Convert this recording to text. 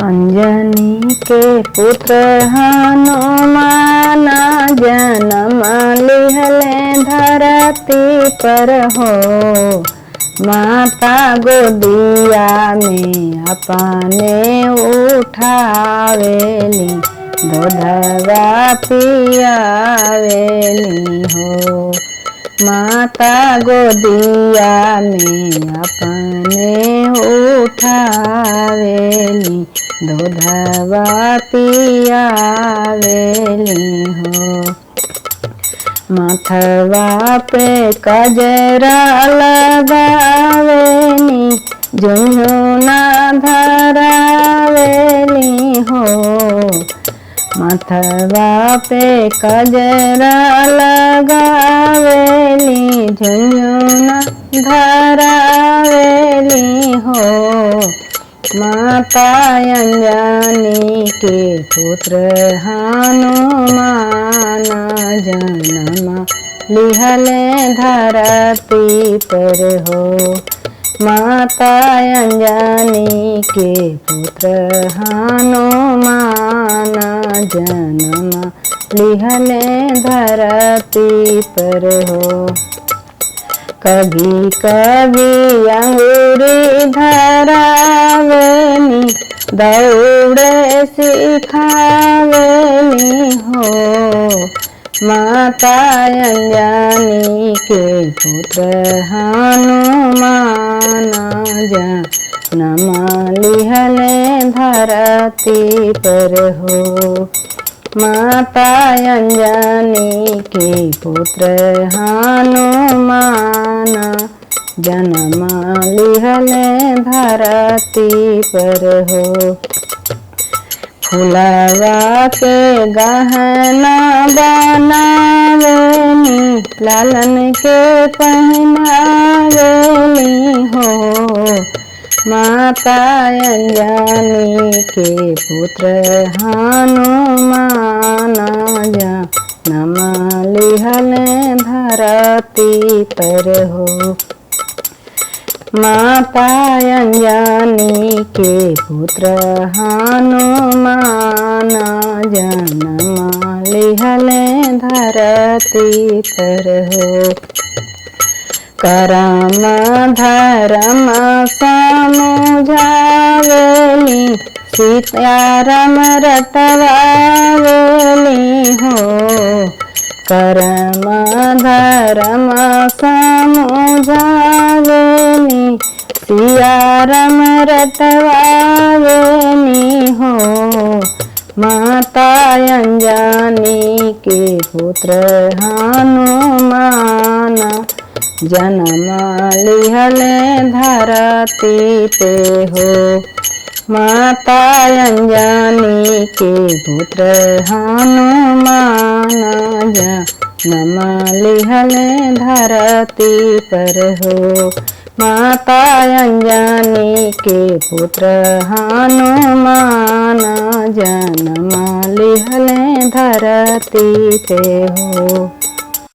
अंजनी के पुत्र हनुमान जन्म लिहले धरती पर हो। माता गोदिया में अपने उठावेली, दूधवा पियावेली हो। माता गोदिया में अपने उठावेली, दूधवा पियावेली हो। माथवा पे कजरा लगावेली, झुनझुना धरावेली हो। माथवा पे कजरा लगावेली, झुनझुना धरावेली हो। माता अंजनी के पुत्र हनुमान जन्म लिहले धरती पर हो। माता अंजनी के पुत्र हनुमान जन्म लिहले धरती पर हो। कभी कभी अंगूरी धरावेली, दौड़े सिखावेली हो। माता अंजनी के पुत्र हनुमान जन्म लिहले धरती पर हो। माता अंजनी के पुत्र हनुमान जन्म लिहले धरती पर हो। फुलवा के गहना बनावेली, लालन के पहनावेली हो। माता अंजनी के पुत्र हनुमान जन्म लिहले धरती पर हो। माता अंजनी के पुत्र हनुमान जन्म लिहले धरती पर हो। करम धर्म समझावेली, सीताराम रटवावेली हो। करम धर्म समझावेली, सियाराम रटवावेली हो। माता अंजनी के पुत्र हनुमान जन्म लिहले धरती पे हो। माता अंजनी के पुत्र हनुमान जन्म लिहले धरती पर हो। माता अंजनी के पुत्र हनुमान जन्म लिहले धरती पे हो।